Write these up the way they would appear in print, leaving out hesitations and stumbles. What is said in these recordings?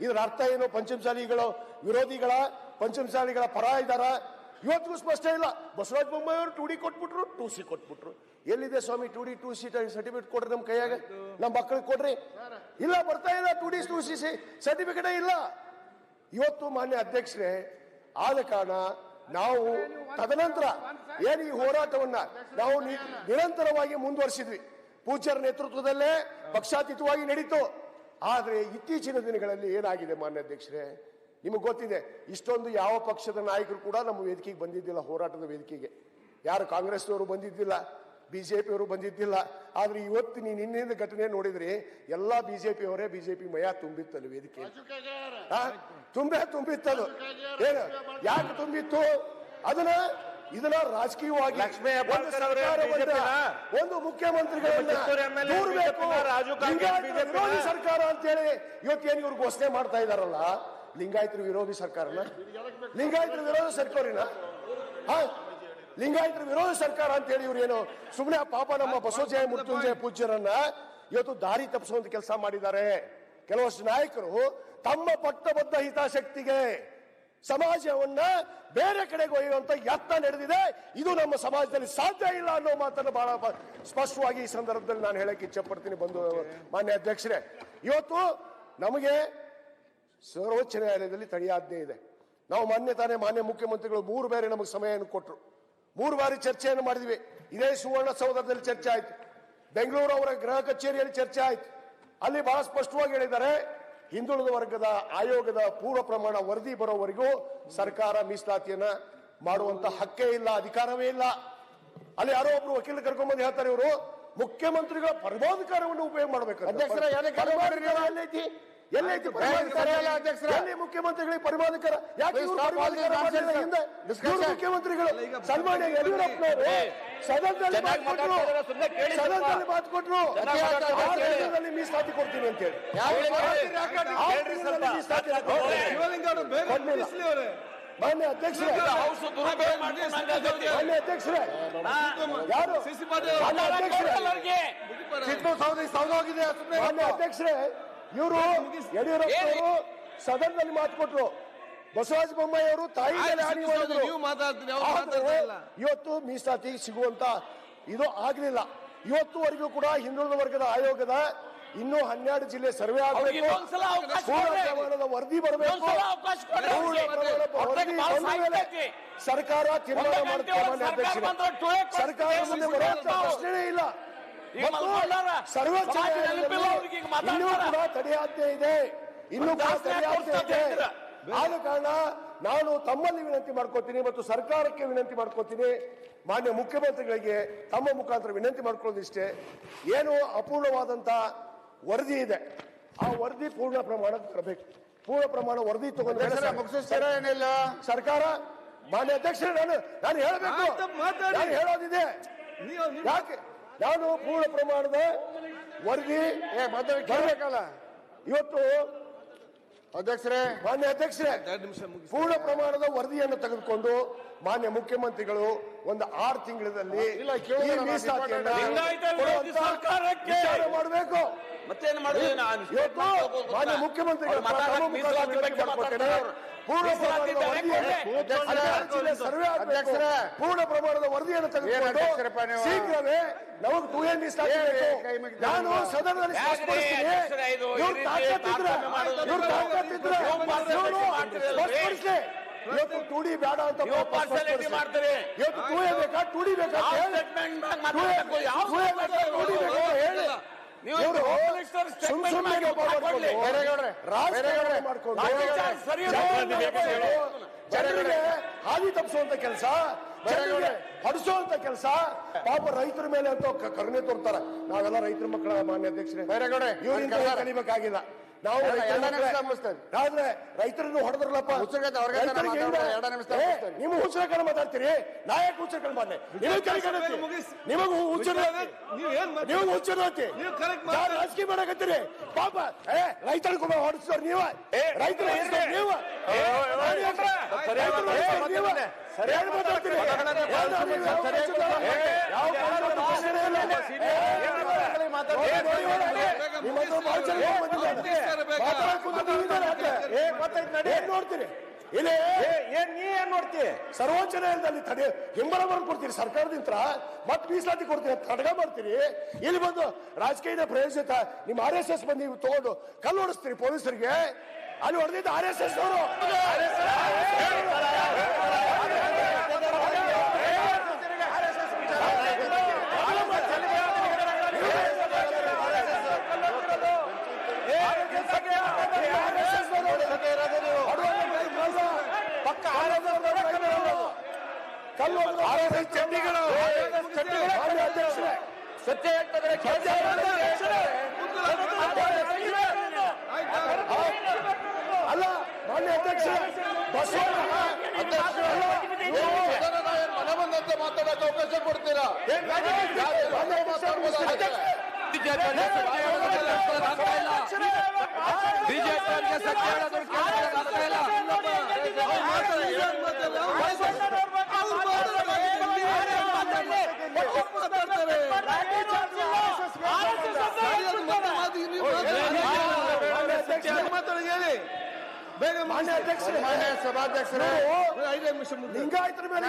ಇದರ ಅರ್ಥ ಏನು? ಪಂಚಮಸಾಲಿಗಳು ವಿರೋಧಿಗಳ, ಪಂಚಮಸಾಲಿಗಳ ಪರ ಇದ್ದಾರ? ಇವತ್ತಿಗೂ ಸ್ಪಷ್ಟ ಇಲ್ಲ. ಬಸವರಾಜ ಬೊಮ್ಮಾಯಿ ಅವರು 2D ಕೊಟ್ಬಿಟ್ರು, 2C ಕೊಟ್ಬಿಟ್ರು. ಎಲ್ಲಿದೆ ಸ್ವಾಮಿ 2D 2C ಸರ್ಟಿಫಿಕೇಟ್ ಕೊಡ್ರಿ ನಮ್ಮ ಕೈಯಾಗ, ನಮ್ಮ ಮಕ್ಕಳಿಗೆ ಕೊಡ್ರಿ. ಇಲ್ಲ, ಬರ್ತಾ ಇಲ್ಲ 2D 2C ಸರ್ಟಿಫಿಕೇಟೇ ಇಲ್ಲ. ಇವತ್ತು ಮಾನ್ಯ ಅಧ್ಯಕ್ಷರೇ, ಆದ ಕಾರಣ ನಾವು ತದನಂತರ ಏನು ಈ ಹೋರಾಟವನ್ನ ನಾವು ನಿರಂತರವಾಗಿ ಮುಂದುವರಿಸಿದ್ವಿ. ಪೂಜ್ಯರ ನೇತೃತ್ವದಲ್ಲೇ ಪಕ್ಷಾತೀತವಾಗಿ ನಡೀತು. ಆದ್ರೆ ಇತ್ತೀಚಿನ ದಿನಗಳಲ್ಲಿ ಏನಾಗಿದೆ ಮಾನ್ಯ ಅಧ್ಯಕ್ಷರೇ, ನಿಮಗೆ ಗೊತ್ತಿದೆ, ಇಷ್ಟೊಂದು ಯಾವ ಪಕ್ಷದ ನಾಯಕರು ಕೂಡ ನಮ್ಮ ವೇದಿಕೆಗೆ ಬಂದಿದ್ದಿಲ್ಲ. ಹೋರಾಟದ ವೇದಿಕೆಗೆ ಯಾರು ಕಾಂಗ್ರೆಸ್ನವರು ಬಂದಿದ್ದಿಲ್ಲ, ಬಿಜೆಪಿಯವರು ಬಂದಿದ್ದಿಲ್ಲ. ಆದ್ರೆ ಇವತ್ತು ನೀನು ನಿನ್ನೆಯಿಂದ ಘಟನೆ ನೋಡಿದ್ರಿ, ಎಲ್ಲಾ ಬಿಜೆಪಿಯವರೇ, ಬಿಜೆಪಿ ಮಯ ತುಂಬಿತ್ತಲ್ಲ ವೇದಿಕೆ, ತುಂಬಿತ್ತದು. ಏನು ಯಾಕೆ ತುಂಬಿತ್ತು? ಇದನ್ನ ರಾಜಕೀಯವಾಗಿ ಒಂದು ಮುಖ್ಯಮಂತ್ರಿಗಳನ್ನ ವಿರೋಧಿ ಸರ್ಕಾರ ಅಂತೇಳಿ ಇವತ್ತೇನು ಇವ್ರು ಘೋಷಣೆ ಮಾಡ್ತಾ ಇದಾರಲ್ಲ, ಲಿಂಗಾಯತರ ವಿರೋಧಿ ಸರ್ಕಾರನ, ಲಿಂಗಾಯತರ ವಿರೋಧ ಸರ್ಕಾರಿನ, ಲಿಂಗಾಯತರ ವಿರೋಧ ಸರ್ಕಾರ ಅಂತ ಹೇಳಿ ಇವ್ರು ಏನು ಸುಮ್ಮನೆ ಪಾಪ ನಮ್ಮ ಬಸವಜಯ ಮೃತ್ಯುಂಜಯ ಪೂಜ್ಯರನ್ನ ಇವತ್ತು ದಾರಿ ತಪ್ಪಿಸುವಂತ ಕೆಲಸ ಮಾಡಿದ್ದಾರೆ. ಕೆಲವಷ್ಟು ನಾಯಕರು ತಮ್ಮ ಪಟ್ಟಬದ್ಧ ಹಿತಾಸಕ್ತಿಗೆ ಸಮಾಜವನ್ನ ಬೇರೆ ಕಡೆಗೆ ಒಯ್ಯುವಂತ ಯತ್ನ ನಡೆದಿದೆ. ಇದು ನಮ್ಮ ಸಮಾಜದಲ್ಲಿ ಸಾಧ್ಯ ಇಲ್ಲ ಅನ್ನೋ ಮಾತನ್ನು ಬಹಳ ಸ್ಪಷ್ಟವಾಗಿ ಈ ಸಂದರ್ಭದಲ್ಲಿ ನಾನು ಹೇಳಕ್ಕೆ ಇಚ್ಛೆ ಪಡ್ತೀನಿ. ಬಂದು ಮಾನ್ಯ ಅಧ್ಯಕ್ಷರೇ, ಇವತ್ತು ನಮಗೆ ಸರ್ವೋಚ್ಚ ನ್ಯಾಯಾಲಯದಲ್ಲಿ ತಡೆಯಾಜ್ಞೆ ಇದೆ. ನಾವು ಮಾನ್ಯ ಮುಖ್ಯಮಂತ್ರಿಗಳು 3 ಬಾರಿ ನಮಗೆ ಸಮಯವನ್ನು ಕೊಟ್ಟರು. 3 ಬಾರಿ ಚರ್ಚೆಯನ್ನು ಮಾಡಿದ್ವಿ. ಇದೇ ಸುವರ್ಣಸೌಧದಲ್ಲಿ ಚರ್ಚೆ ಆಯ್ತು, ಬೆಂಗಳೂರು ಅವರ ಗೃಹ ಕಚೇರಿಯಲ್ಲಿ ಚರ್ಚೆ ಆಯ್ತು. ಅಲ್ಲಿ ಬಹಳ ಸ್ಪಷ್ಟವಾಗಿ ಹೇಳಿದ್ದಾರೆ, ಹಿಂದುಳಿದ ವರ್ಗದ ಆಯೋಗದ ಪೂರ್ವ ಪ್ರಮಾಣ ವರದಿ ಬರೋವರೆಗೂ ಸರ್ಕಾರ ಮೀಸಲಾತಿಯನ್ನ ಮಾಡುವಂತ ಹಕ್ಕೇ ಇಲ್ಲ, ಅಧಿಕಾರವೇ ಇಲ್ಲ. ಅಲ್ಲಿ ಯಾರೋ ಒಬ್ರು ವಕೀಲರು ಕರ್ಕೊಂಡ್ಬಂದು ಹೇಳ್ತಾರೆ, ಇವರು ಮುಖ್ಯಮಂತ್ರಿಗಳ ಪರಮಾಧಿಕಾರವನ್ನು ಉಪಯೋಗ ಮಾಡಬೇಕು. ಎಲ್ಲೈತಿ ಮುಖ್ಯಮಂತ್ರಿಗಳಿಗೆ ಪರಮಾಧಿಕಾರ? ಯಾಕೆ ಮುಖ್ಯಮಂತ್ರಿಗಳು ಸನ್ಮಾನ್ಯ ಯಡಿಯೂರಪ್ಪನವರು ಸದನದಲ್ಲಿ ಮಾತು ಕೊಟ್ಟರು, ಮೀಸಲಾತಿ ಕೊಡ್ತೀನಿ ಅಂತ ಹೇಳಿ. ಮಾನ್ಯ ಅಧ್ಯಕ್ಷರೇ, ಯಾರು ಮಾನ್ಯ ಅಧ್ಯಕ್ಷರೇ, ಇವರು ಯಡಿಯೂರಪ್ಪನವರು ಸದನದಲ್ಲಿ ಮಾತು ಕೊಟ್ಟರು, ಬಸವರಾಜ ಬೊಮ್ಮಾಯಿ ಅವರು ತಾಯಿ ಮೇಲೆ ಹಾನಿ ಮಾಡಿದ್ರು. ಇವತ್ತು ಮೀಸಲಾತಿ ಸಿಗುವಂತ ಇದು ಆಗ್ಲಿಲ್ಲ. ಇವತ್ತುವರೆಗೂ ಕೂಡ ಹಿಂದುಳಿದ ವರ್ಗದ ಆಯೋಗದ ಇನ್ನೂ 12 ಜಿಲ್ಲೆ ಸರ್ವೆ ಆಗಬೇಕು, ವರದಿ ಬರಬೇಕು. ಸರ್ಕಾರ ತೀರ್ಮಾನ ಮಾಡುತ್ತೆ. ಸರ್ಕಾರ ಮುಂದೆ ಬರುವಂತ ಪ್ರಶ್ನೆಯೇ ಇಲ್ಲ. ಸರ್ವೋಚ್ಚ ಇನ್ನೂ ಕೂಡ ತಡೆಯಾಜ್ಞೆ ಇದೆ, ಇನ್ನೂ ಕೂಡ ತಡೆಯಾಜ್ಞೆ ಇದೆ. ಆದ ಕಾರಣ ನಾನು ತಮ್ಮಲ್ಲಿ ವಿನಂತಿ ಮಾಡ್ಕೋತೀನಿ ಮತ್ತು ಸರ್ಕಾರಕ್ಕೆ ವಿನಂತಿ ಮಾಡ್ಕೋತೀನಿ, ಮಾನ್ಯ ಮುಖ್ಯಮಂತ್ರಿಗಳಿಗೆ ತಮ್ಮ ಮುಖಾಂತರ ವಿನಂತಿ ಮಾಡ್ಕೊಳ್ಳೋದಿಷ್ಟೇ, ಏನು ಅಪೂರ್ಣವಾದಂತ ವರದಿ ಇದೆ, ಆ ವರದಿ ಪೂರ್ಣ ಪ್ರಮಾಣಕ್ಕೆ ತರಬೇಕು. ಪೂರ್ಣ ಪ್ರಮಾಣ ವರದಿ ತಗೊಂಡ್ರೆ ಸರ್ಕಾರ. ಮಾನ್ಯ ಅಧ್ಯಕ್ಷರೇ, ನಾನು ಹೇಳೋದಿದೆ, ಯಾಕೆ ನಾನು ಪೂರ್ಣ ಪ್ರಮಾಣದ ವರದಿ ಬರಬೇಕಲ್ಲ. ಇವತ್ತು ಅಧ್ಯಕ್ಷರೇ, ಮಾನ್ಯ ಅಧ್ಯಕ್ಷರೇ, ಪೂರ್ಣ ಪ್ರಮಾಣದ ವರದಿಯನ್ನು ತೆಗೆದುಕೊಂಡು ಮಾನ್ಯ ಮುಖ್ಯಮಂತ್ರಿಗಳು ಒಂದು 6 ತಿಂಗಳಲ್ಲಿ ಮಾಡಬೇಕು. ಮತ್ತೇನು ಮಾಡಿದ್ವಿ? ಮಾನ್ಯ ಮುಖ್ಯಮಂತ್ರಿಗಳು ಪೂರ್ಣ ಪ್ರಮಾಣದ ವರದಿಯನ್ನು ತೆಗೆದುಕೊಂಡು ಶೀಘ್ರವೇ ನಮಗೆ 2N ಮೀಸಲಾತಿ. ನಾನು ಸದನದಲ್ಲಿ ಇವತ್ತು 2D ಬೇಡ ಅಂತ ಮಾಡ್ತಾರೆ. ಇವತ್ತು 2A ಬೇಕಾ 2D ಬೇಕಾ ಹೇಳಿ. ಜನರಿಗೆ ಹಾದಿ ತಪ್ಪಿಸುವಂತ ಕೆಲಸ, ಜನರಿಗೆ ಹೊಡಿಸುವಂತ ಕೆಲಸ, ಪಾಪ ರೈತರ ಮೇಲೆ ಅಂತ ಕರುಣೆ ತೋರ್ತಾರ. ನಾವೆಲ್ಲ ರೈತರ ಮಕ್ಕಳ ಮಾನ್ಯ ಅಧ್ಯಕ್ಷರೇ, ಇವರಿಂದ ಕಲಿಬೇಕಾಗಿಲ್ಲ. ನಾವು ಆದ್ರೆ ರೈತರನ್ನು ಹೊಡೆದ್ರಲ್ಲಪ್ಪ, ನಿಮ್ಮ ಹುಚ್ಚರ ಮಾತಾಡ್ತೀರಿ, ನಾಯಕ ಹುಚ್ಚರ ಮಾನ್ಯ ನಿಮಗೂ ಹುಚ್ಚರತಿ ರಾಜಕೀಯ ಮಾಡಕತ್ತೀರಿ. ಪಾಪ ರೈತರಿಗೂ ಹೊಡಿಸ್ತಾರ ನೀವ, ರೈತರು ನೀವು ಸರಿಯಾಗಿ ಮಾತಾಡ್ತೀರಿ. ಏನ್ ನೋಡ್ತೀರಿ ಇಲ್ಲಿ ನೀ ಏನ್ ನೋಡ್ತಿ? ಸರ್ವೋಚ್ಚ ನ್ಯಾಯಾಲಯದಲ್ಲಿ ತಡೆ ಹಿಂಬಲ ಕೊಡ್ತೀರಿ ಸರ್ಕಾರದಿಂದ ಮತ್ತೆ ಮೀಸಲಾತಿ ಕೊಡ್ತೀರಿ ಅಂತ ತಡಗ ಮಾಡ್ತೀರಿ. ಇಲ್ಲಿ ಬಂದು ರಾಜಕೀಯದ ಪ್ರಯೋಜಕ ನಿಮ್ಮ RSS ಬಂದು ನೀವು ತಗೊಂಡು ಕಲ್ಲು ಹೊಡಿಸ್ತೀರಿ ಪೊಲೀಸರಿಗೆ. ಅಲ್ಲಿ ಹೊಡೆದಿದ್ದ RSS ಅವರು ಸತ್ಯ ಹೇಳ್ತಾರೆ. ಅಲ್ಲ ಮಾನ್ಯ ಅಧ್ಯಕ್ಷ ಮನೆ ಬಂದಂತೆ ಮಾತಾಡಕ್ಕೆ ಅವಕಾಶ ಕೊಡ್ತೀರಾ? ಬಿಜೆಪಿ ಸತ್ಯ ಹೇಳೋದಕ್ಕೆ ಮಾನ್ಯ ಅಧ್ಯಕ್ಷರೇ, ಮಾನ್ಯ ಸಭಾಧ್ಯಕ್ಷರೇ, ಲಿಂಗಾಯತರ ಮೇಲೆ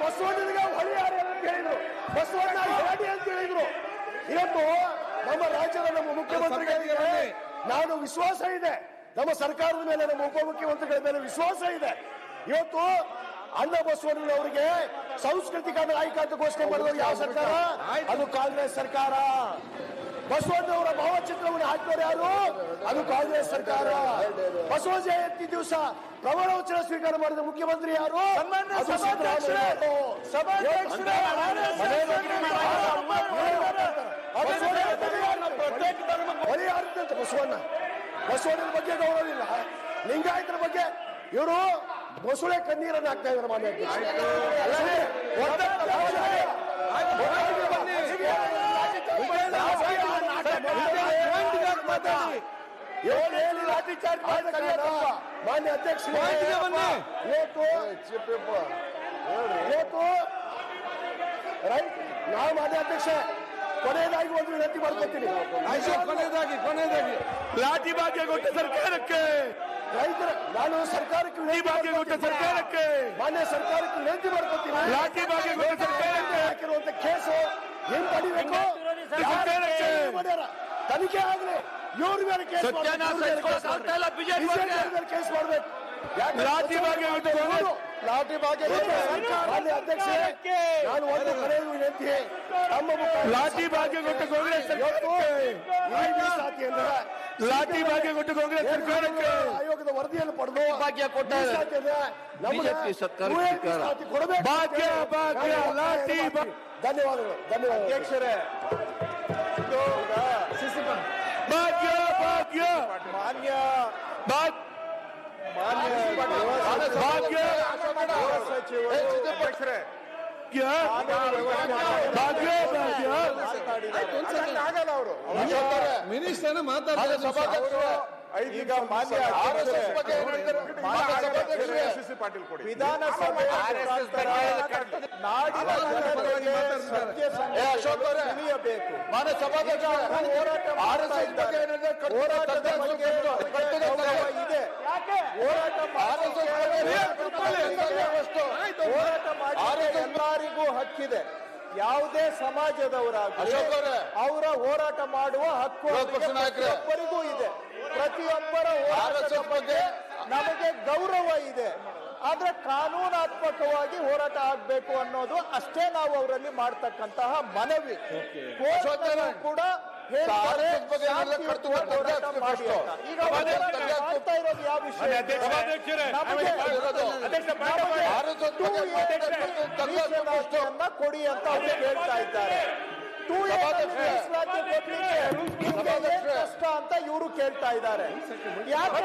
ಬಸವಣ್ಣನಿಗೆ ಹೊಳಿ ಯಾರು ಅಂತ ಹೇಳಿದ್ರು, ಬಸವಣ್ಣ ಹೇಳಿ ಅಂತ ಹೇಳಿದ್ರು. ಇವತ್ತು ನಮ್ಮ ರಾಜ್ಯದ ನಮ್ಮ ಮುಖ್ಯಮಂತ್ರಿಗಳಿಗೆ ನಾನು ವಿಶ್ವಾಸ ಇದೆ, ನಮ್ಮ ಸರ್ಕಾರದ ಮೇಲೆ ನಮ್ಮ ಉಪಮುಖ್ಯಮಂತ್ರಿಗಳ ಮೇಲೆ ವಿಶ್ವಾಸ ಇದೆ. ಇವತ್ತು ಅಣ್ಣ ಬಸವಣ್ಣನವರಿಗೆ ಸಾಂಸ್ಕೃತಿಕ ನಾಯಕ ಅಂತ ಘೋಷಣೆ ಮಾಡಿದವರು ಯಾವ ಸರ್ಕಾರ? ಅದು ಕಾಂಗ್ರೆಸ್ ಸರ್ಕಾರ. ಬಸವಣ್ಣವರ ಭಾವಚಿತ್ರವನ್ನು ಹಾಕಿದವರು ಯಾರು? ಅದು ಕಾಂಗ್ರೆಸ್ ಸರ್ಕಾರ. ಬಸವ ಜಯಂತಿ ದಿವಸ ಪ್ರಮಾಣ ವಚನ ಸ್ವೀಕಾರ ಮಾಡಿದ ಮುಖ್ಯಮಂತ್ರಿ ಯಾರು? ಅದು ಸಿದ್ದರಾಮಯ್ಯ. ಬಸವಣ್ಣ ಬಸವಣ್ಣನ ಬಗ್ಗೆ ಗೌರವಿಲ್ಲ, ಲಿಂಗಾಯತರ ಬಗ್ಗೆ ಇವರು ಬಸವಳೆ ಕಣ್ಣೀರನ್ನು ಹಾಕ್ತಾ ಇದ್ದಾರೆ. ಮಾನ್ಯ ಮಾನ್ಯ ಅಧ್ಯಕ್ಷ, ನಾವು ಮಾನ್ಯ ಅಧ್ಯಕ್ಷ ಕೊನೆಯದಾಗಿ ಒಂದು ವಿನಂತಿ ಮಾಡ್ಕೊತೀನಿ. ಕೊನೆಯದಾಗಿ ಲಾಠಿ ಭಾಗ್ಯ ಕೊಟ್ಟ ಸರ್ಕಾರಕ್ಕೆ, ರೈತರ ನಾನು ಸರ್ಕಾರಕ್ಕೆ ಸರ್ಕಾರಕ್ಕೆ ಮಾನ್ಯ ಸರ್ಕಾರಕ್ಕೆ ವಿನಂತಿ ಮಾಡ್ಕೊತೀನಿ. ಲಾಠಿ ಭಾಗ್ಯ ಕೊಟ್ಟ ಸರ್ಕಾರಕ್ಕೆ ಹಾಕಿರುವಂತ ಕೇಸು ಹಿಂಪಡಿಬೇಕು, ತನಿಖೆ ಆಗಲಿ. ಇವ್ರ ಮೇಲೆ ಕೇಸ್ ಕೇಸ್ ಮಾಡ್ಬೇಕು. ಲಾಠಿ ಭಾಗ್ಯ ಲಾಠಿ ಭಾಗ್ಯ ಮಾನ್ಯ ಅಧ್ಯಕ್ಷ, ನಾನು ಒಂದು ಕರೆ ವಿನಂತಿ, ತಮ್ಮ ಲಾಠಿ ಭಾಗ್ಯ ಕೊಟ್ಟ ಕಾಂಗ್ರೆಸ್ ಲಾಠಿ ಭಾಗ್ಯ ಕೊಟ್ಟ ಕಾಂಗ್ರೆಸ್ ಸರ್ಕಾರಕ್ಕೆ ಆಯೋಗದ ವರದಿಯನ್ನು ಪಡೆದು ಭಾಗ್ಯ ಕೊಟ್ಟಾರೆ. ಬಿಜೆಪಿ ಸರ್ಕಾರ ಕೊಡಬೇಕು. ಭಾಗ್ಯ ಭಾಗ್ಯ ಲಾಠಿ ಧನ್ಯವಾದಗಳು. ಧನ್ಯವಾದ ಅಧ್ಯಕ್ಷರೇ. ಭಾಗ್ಯ ಭಾಗ್ಯ ಮಾನ್ಯ ಭಾಗ್ಯ ಮಿನಿಸ್ಟರ್ ಮಾತಾಡ್ತಾರೆ. ಈಗ ಮಾನ್ಯ ಪಾಟೀಲ್ ಕೊಡಿ. ವಿಧಾನಸಭೆ ನಾಡಿನ ತಿಳಿಯಬೇಕು. ಮಾನ್ಯ ಸಭಾಧ್ಯಕ್ಷ, ಹೋರಾಟ ಮಾಡ್ತಾ ಇದ್ದಾರೆ. ಹೋರಾಟದ ಬಗ್ಗೆ ಇದೆ. ಹೋರಾಟ ಮಾಡಿ ಎಲ್ಲರಿಗೂ ಹಕ್ಕಿದೆ. ಯಾವುದೇ ಸಮಾಜದವರಾಗಲಿ ಅವರ ಹೋರಾಟ ಮಾಡುವ ಹಕ್ಕು ಪ್ರತಿಯೊಬ್ಬರಿಗೂ ಇದೆ. ಪ್ರತಿಯೊಬ್ಬರ ಹೋರಾಟದ ಬಗ್ಗೆ ನಮಗೆ ಗೌರವ ಇದೆ. ಆದ್ರೆ ಕಾನೂನಾತ್ಮಕವಾಗಿ ಹೋರಾಟ ಆಗ್ಬೇಕು ಅನ್ನೋದು ಅಷ್ಟೇ ನಾವು ಅವರಲ್ಲಿ ಮಾಡ್ತಕ್ಕಂತಹ ಮನವಿ. ಕೂಡ ಹೇಳ್ತಾರೆ ಹೋರಾಟ ಮಾಡಿ ಅಂತ. ಈಗ ಮಾಡ್ತಾ ಇರೋದು ಯಾವ ವಿಷಯ? ಕೊಡಿ ಅಂತ ಅವ್ರು ಹೇಳ್ತಾ ಇದ್ದಾರೆ. ಕಷ್ಟ ಅಂತ ಇವರು ಕೇಳ್ತಾ ಇದ್ದಾರೆ. ಯಾಕೆ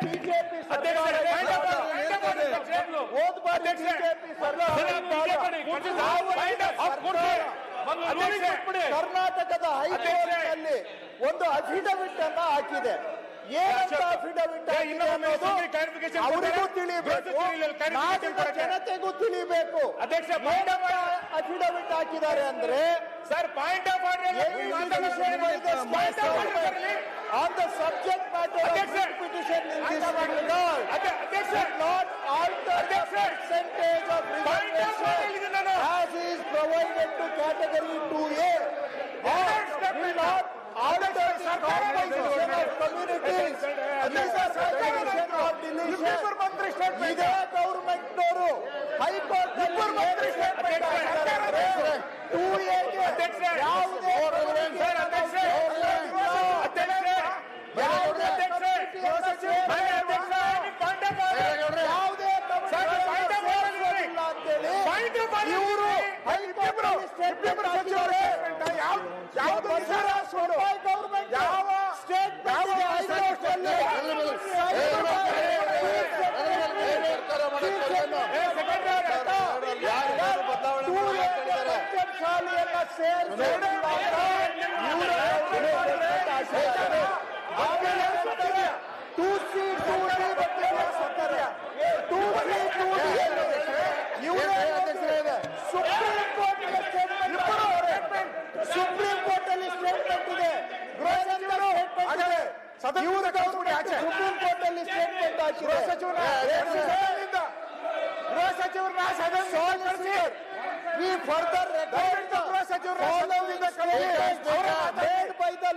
ಬಿಜೆಪಿ ಕರ್ನಾಟಕದ ಹೈಕೋರ್ಟ್ನಲ್ಲಿ ಒಂದು ಅಫಿಡವಿಟ್ ಅನ್ನ ಹಾಕಿದೆ. ಏನಂತ affidavit ಆಗಿದೆ ಅನ್ನೋದು ಅವರಿಗೂ ತಿಳಿಬೇಕು, ನಾಡಿನ ಜನತೆಗೂ ತಿಳಿಬೇಕು. ಅಧ್ಯಕ್ಷ, ಅಫಿಡವಿಟ್ ಹಾಕಿದ್ದಾರೆ ಅಂದ್ರೆ sir point of on the subject matter of writ petition in this regard should not alter the percentage of reservation as is provided to category 2A or will not alter the composition of communities. These are recognition of deletion. ಇದೇ government ನವರು high court supreme court ಅಲ್ಲಿ statement ಇದೆ, supreme court ಅಲ್ಲಿ statement ಹಾಕಿದೆ. We further record the following statements made by the